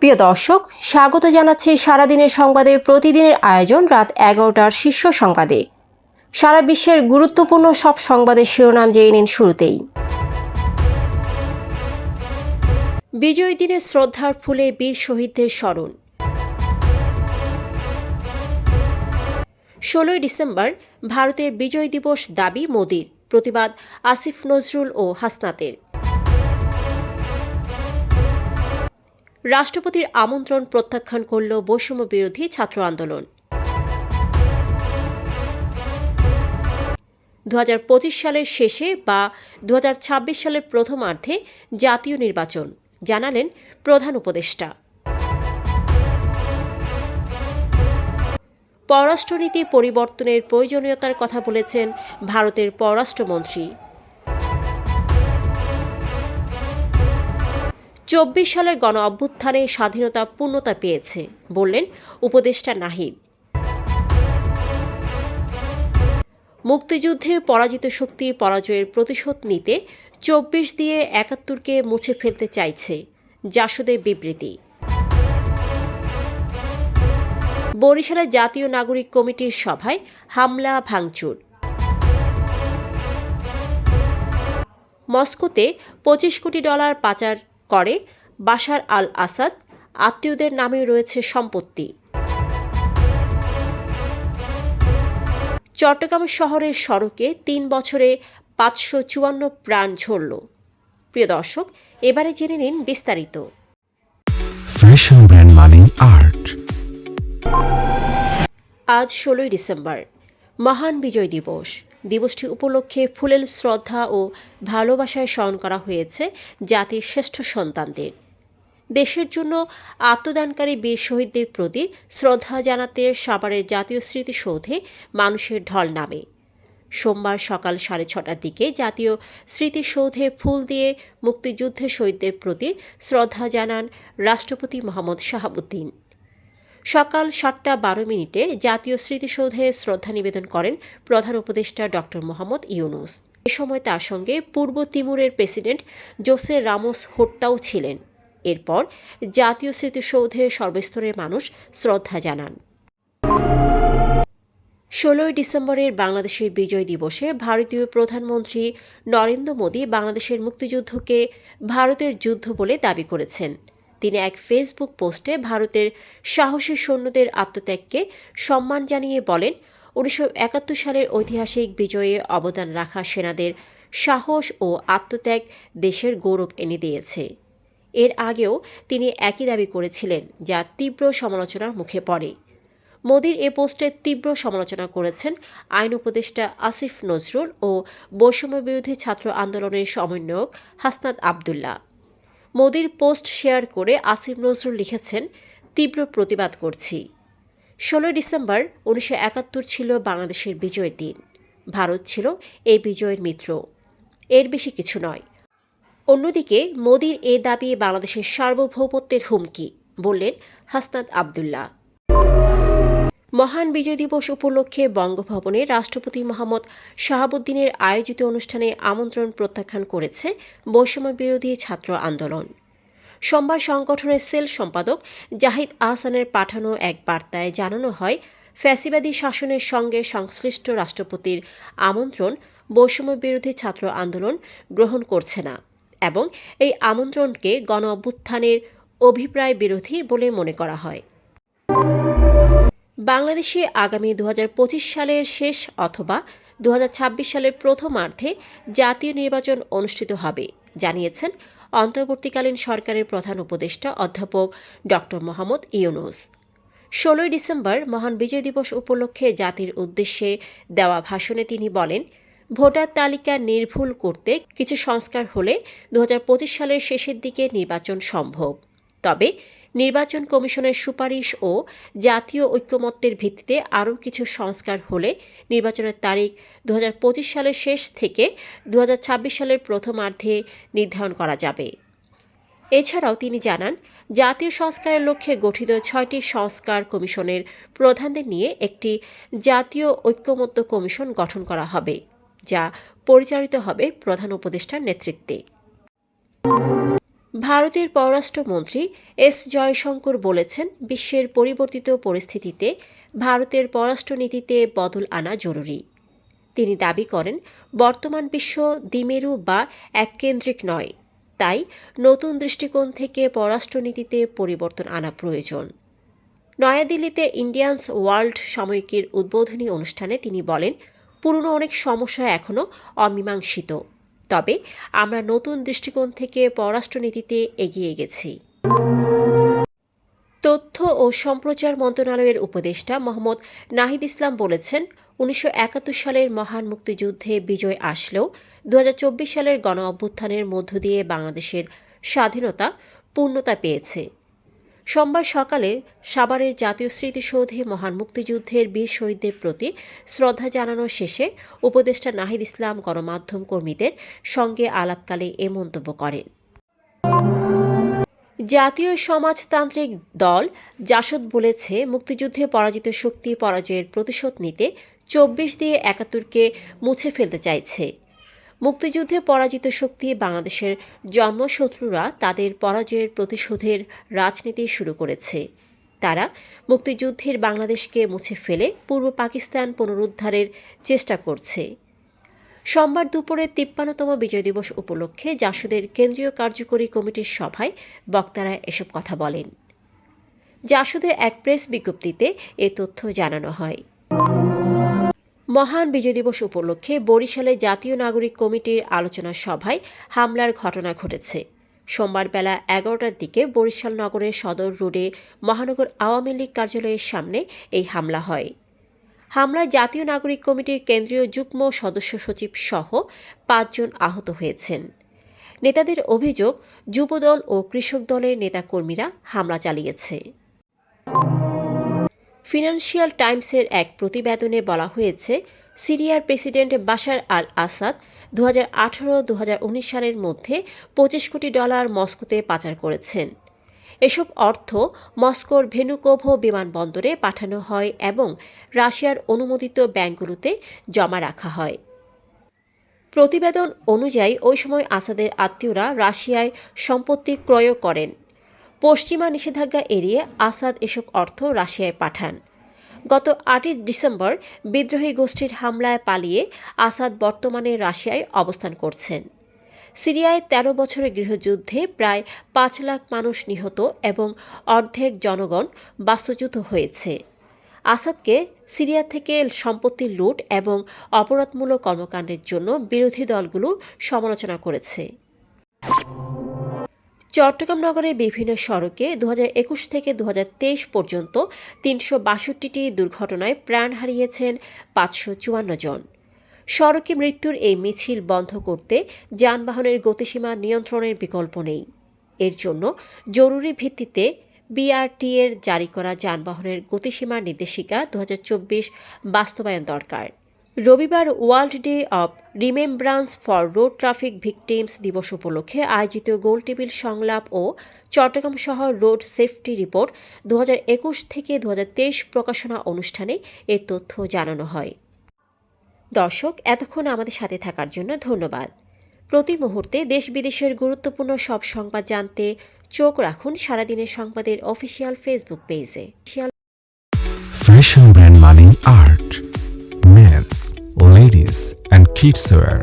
প্রিয় দর্শক, স্বাগত জানাচ্ছি সারাদিনের সংবাদে প্রতিদিনের আয়োজন রাত 11টার শীর্ষ সংবাদে। সারা বিশ্বের গুরুত্বপূর্ণ সব সংবাদের শিরোনাম জেনে নিন শুরুতেই। বিজয় দিনে শ্রদ্ধার ফুলে বীর শহীদদের স্মরণ। 16ই ডিসেম্বর ভারতের বিজয় দিবস দাবি মোদির, প্রতিবাদ আসিফ নজরুল ও হাসনাতের। রাষ্ট্রপতির আমন্ত্রণ প্রত্যাখ্যান করল বৈষম্য বিরোধী ছাত্র আন্দোলন। 2025 সালের শেষে বা 2026 সালের প্রথমার্ধে জাতীয় নির্বাচন, জানালেন প্রধান উপদেষ্টা। পররাষ্ট্রনীতি পরিবর্তনের প্রয়োজনীয়তার কথা বলেছেন ভারতের পররাষ্ট্রমন্ত্রী। 24 সালের গণ অভ্যুত্থানে স্বাধীনতা পূর্ণতা পেয়েছে বললেন উপদেষ্টা নাহিদ। মুক্তিযুদ্ধে পরাজিত শক্তি পরাজয়ের প্রতিশোধ নিতে 24 দিয়ে 71কে মুছে ফেলতে চাইছে, জাসদের বিবৃতি। বরিশালে জাতীয় নাগরিক কমিটির সভায় হামলা ভাঙচুর। মস্কোতে $25 কোটি পাচার করে বাশার আল আসাদ, আত্মীয়দের নামে রয়েছে সম্পত্তি। চট্টগ্রাম শহরের সড়কে 3 বছরে 554 প্রাণ ঝরল। প্রিয় দর্শক, এবারে জেনে নিন বিস্তারিত। ফ্যাশন ব্র্যান্ড মানে আর্ট। আজ 16ই ডিসেম্বর, মহান বিজয় দিবস। দিবসটি উপলক্ষে ফুলেল শ্রদ্ধা ও ভালোবাসায় স্মরণ করা হয়েছে জাতির শ্রেষ্ঠ সন্তানদের। দেশের জন্য আত্মদানকারী বীর শহীদদের প্রতি শ্রদ্ধা জানাতে সাভারের জাতীয় স্মৃতিসৌধে মানুষের ঢল নামে। সোমবার সকাল 6:30টার দিকে জাতীয় স্মৃতিসৌধে ফুল দিয়ে মুক্তিযুদ্ধের শহীদদের প্রতি শ্রদ্ধা জানান রাষ্ট্রপতি মোহাম্মদ শাহাবুদ্দিন। সকাল 7:12 জাতীয় স্মৃতিসৌধে শ্রদ্ধা নিবেদন করেন প্রধান উপদেষ্টা ডক্টর মোহাম্মদ ইউনূস। এ সময় তার সঙ্গে পূর্ব তিমুরের প্রেসিডেন্ট জোসে রামোস হোর্তাও ছিলেন। এরপর জাতীয় স্মৃতিসৌধে সর্বস্তরের মানুষ শ্রদ্ধা জানান। 16ই ডিসেম্বরের বাংলাদেশের বিজয় দিবসে ভারতীয় প্রধানমন্ত্রী নরেন্দ্র মোদী বাংলাদেশের মুক্তিযুদ্ধকে ভারতের যুদ্ধ বলে দাবি করেছেন। তিনি এক ফেসবুক পোস্টে ভারতের সাহসী সৈন্যদের আত্মত্যাগকে সম্মান জানিয়ে বলেন, 1971 সালের ঐতিহাসিক বিজয়ে অবদান রাখা সেনাদের সাহস ও আত্মত্যাগ দেশের গৌরব এনে দিয়েছে। এর আগেও তিনি একই দাবি করেছিলেন, যা তীব্র সমালোচনার মুখে পড়ে। মোদির এ পোস্টের তীব্র সমালোচনা করেছেন আইন উপদেষ্টা আসিফ নজরুল ও বৈষম্য বিরোধী ছাত্র আন্দোলনের সমন্বয়ক হাসনাত আবদুল্লাহ। মোদির পোস্ট শেয়ার করে আসিফ নজরুল লিখেছেন, তীব্র প্রতিবাদ করছি। 16 ডিসেম্বর 1971 ছিল বাংলাদেশের বিজয়ের দিন। ভারত ছিল এই বিজয়ের মিত্র, এর বেশি কিছু নয়। অন্যদিকে মোদির এ দাবি বাংলাদেশের সার্বভৌমত্বের হুমকি, বললেন হাসনাত আবদুল্লাহ। মহান বিজয় দিবস উপলক্ষে বঙ্গভবনে রাষ্ট্রপতি মোহাম্মদ শাহাবুদ্দিনের আয়োজিত অনুষ্ঠানে আমন্ত্রণ প্রত্যাখ্যান করেছে বৈষম্য বিরোধী ছাত্র আন্দোলন। সোমবার সংগঠনের সেল সম্পাদক জাহিদ আহসানের পাঠানো এক বার্তায় জানানো হয়, ফ্যাসিবাদী শাসনের সঙ্গে সংশ্লিষ্ট রাষ্ট্রপতির আমন্ত্রণ বৈষম্য বিরোধী ছাত্র আন্দোলন গ্রহণ করছে না এবং এই আমন্ত্রণকে গণ অভ্যুত্থানের অভিপ্রায় বিরোধী বলে মনে করা হয়। বাংলাদেশে আগামী 2025 সালের শেষ অথবা 2026 সালের প্রথমার্ধে জাতীয় নির্বাচন অনুষ্ঠিত হবে, জানিয়েছেন অন্তর্বর্তীকালীন সরকারের প্রধান উপদেষ্টা অধ্যাপক ডক্টর মোহাম্মদ ইউনূস। 16ই ডিসেম্বর মহান বিজয় দিবস উপলক্ষে জাতির উদ্দেশ্যে দেওয়া ভাষণে তিনি বলেন, ভোটার তালিকা নির্ভুল করতে কিছু সংস্কার হলে 2025 সালের শেষের দিকে নির্বাচন সম্ভব। তবে নির্বাচন কমিশনের সুপারিশ ও জাতীয় ঐকমত্যের ভিত্তিতে আরও কিছু সংস্কার হলে নির্বাচনের তারিখ 2025 সালের শেষ থেকে 2026 সালের প্রথমার্ধে নির্ধারণ করা যাবে। এছাড়াও তিনি জানান, জাতীয় সংস্কারের লক্ষ্যে গঠিত 6টি সংস্কার কমিশনের প্রধানদের নিয়ে একটি জাতীয় ঐকমত্য কমিশন গঠন করা হবে, যা পরিচালিত হবে প্রধান উপদেষ্টার নেতৃত্বে। ভারতের পররাষ্ট্রমন্ত্রী এস জয়শঙ্কর বলেছেন, বিশ্বের পরিবর্তিত পরিস্থিতিতে ভারতের পররাষ্ট্রনীতিতে বদল আনা জরুরি। তিনি দাবি করেন, বর্তমান বিশ্ব দ্বিমেরু বা এককেন্দ্রিক নয়, তাই নতুন দৃষ্টিকোণ থেকে পররাষ্ট্রনীতিতে পরিবর্তন আনা প্রয়োজন। নয়াদিল্লিতে ইন্ডিয়ানস ওয়ার্ল্ড সাময়িকীর উদ্বোধনী অনুষ্ঠানে তিনি বলেন, পুরনো অনেক সমস্যা এখনও অমীমাংসিত, তবে আমরা নতুন দৃষ্টিকোণ থেকে পররাষ্ট্রনীতিতে এগিয়ে গেছি। তথ্য ও সম্প্রচার মন্ত্রণালয়ের উপদেষ্টা মোহাম্মদ নাহিদ ইসলাম বলেছেন, 1971 সালের মহান মুক্তিযুদ্ধে বিজয় আসলেও 2024 সালের গণ অভ্যুত্থানের মধ্য দিয়ে বাংলাদেশের স্বাধীনতা পূর্ণতা পেয়েছে। সোমবার সকালে সাভারের জাতীয় স্মৃতিসৌধে মহান মুক্তিযুদ্ধের বীর শহীদদের প্রতি শ্রদ্ধা জানানোর শেষে উপদেষ্টা নাহিদ ইসলাম গণমাধ্যম কর্মীদের সঙ্গে আলাপকালে এ মন্তব্য করেন। জাতীয় সমাজতান্ত্রিক দল জাসদ বলেছে, মুক্তিযুদ্ধে পরাজিত শক্তি পরাজয়ের প্রতিশোধ নিতে 24 দিয়ে 71কে মুছে ফেলতে চাইছে। মুক্তিযুদ্ধে পরাজিত শক্তি বাংলাদেশের জন্মশত্রুরা তাদের পরাজয়ের প্রতিশোধের রাজনীতি শুরু করেছে। তারা মুক্তিযুদ্ধের বাংলাদেশকে মুছে ফেলে পূর্ব পাকিস্তান পুনরুদ্ধারের চেষ্টা করছে। সোমবার দুপুরে 53তম বিজয় দিবস উপলক্ষে জাসদের কেন্দ্রীয় কার্যকরী কমিটির সভায় বক্তারা এসব কথা বলেন। জাসদের এক প্রেস বিজ্ঞপ্তিতে এ তথ্য জানানো হয়। মহান বিজয় দিবস উপলক্ষে বরিশালে জাতীয় নাগরিক কমিটির আলোচনা সভায় হামলার ঘটনা ঘটেছে। সোমবার বেলা 11টার দিকে বরিশাল নগরের সদর রোডে মহানগর আওয়ামী লীগ কার্যালয়ের সামনে এই হামলা হয়। হামলায় জাতীয় নাগরিক কমিটির কেন্দ্রীয় যুগ্ম সদস্য সচিব সহ 5 জন আহত হয়েছেন। নেতাদের অভিযোগ, যুবদল ও কৃষক দলের নেতাকর্মীরা হামলা চালিয়েছে। ফিনান্সিয়াল টাইমসের এক প্রতিবেদনে বলা হয়েছে, সিরিয়ার প্রেসিডেন্ট বাশার আল আসাদ 2018-2019 সালের মধ্যে $25 কোটি মস্কোতে পাচার করেছেন। এসব অর্থ মস্কোর ভেনুকোভো বিমানবন্দরে পাঠানো হয় এবং রাশিয়ার অনুমোদিত ব্যাংকগুলোতে জমা রাখা হয়। প্রতিবেদন অনুযায়ী ওই সময় আসাদের আত্মীয়রা রাশিয়ায় সম্পত্তি ক্রয় করেন। পশ্চিমা নিষেধাজ্ঞা এড়িয়ে আসাদ এসব অর্থ রাশিয়ায় পাঠান। গত 8 ডিসেম্বর বিদ্রোহী গোষ্ঠীর হামলায় পালিয়ে আসাদ বর্তমানে রাশিয়ায় অবস্থান করছেন। সিরিয়ায় 13 বছরের গৃহযুদ্ধে প্রায় 5 লাখ মানুষ নিহত এবং অর্ধেক জনগণ বাস্তুচ্যুত হয়েছে। আসাদকে সিরিয়া থেকে সম্পত্তি লুট এবং অপরাধমূলক কর্মকাণ্ডের জন্য বিরোধী দলগুলো সমালোচনা করেছে। চট্টগ্রাম নগরের বিভিন্ন সড়কে 2021 থেকে 2023 পর্যন্ত 362টি দুর্ঘটনায় প্রাণ হারিয়েছেন 554 জন। সড়কে মৃত্যুর এই মিছিল বন্ধ করতে যানবাহনের গতিসীমা নিয়ন্ত্রণের বিকল্প নেই। এর জন্য জরুরি ভিত্তিতে বিআরটিএর জারি করা যানবাহনের গতিসীমার নির্দেশিকা 2024 বাস্তবায়ন দরকার। রবিবার world day of remembrance for road traffic victims দিবস উপলক্ষে আয়োজিত গোলটেবিল সংলাপ ও চট্টগ্রাম শহর রোড সেফটি রিপোর্ট 2021 থেকে 2023 প্রকাশনা অনুষ্ঠানে এ তথ্য জানানো হয়। দর্শক, এতক্ষণ আমাদের সাথে থাকার জন্য ধন্যবাদ। প্রতি মুহূর্তে দেশ বিদেশের গুরুত্বপূর্ণ সব সংবাদ জানতে চোখ রাখুন সারাদিনের সংবাদের অফিসিয়াল ফেসবুক পেজে। Fashion brand Money Art. Men's, ladies, and kids wear.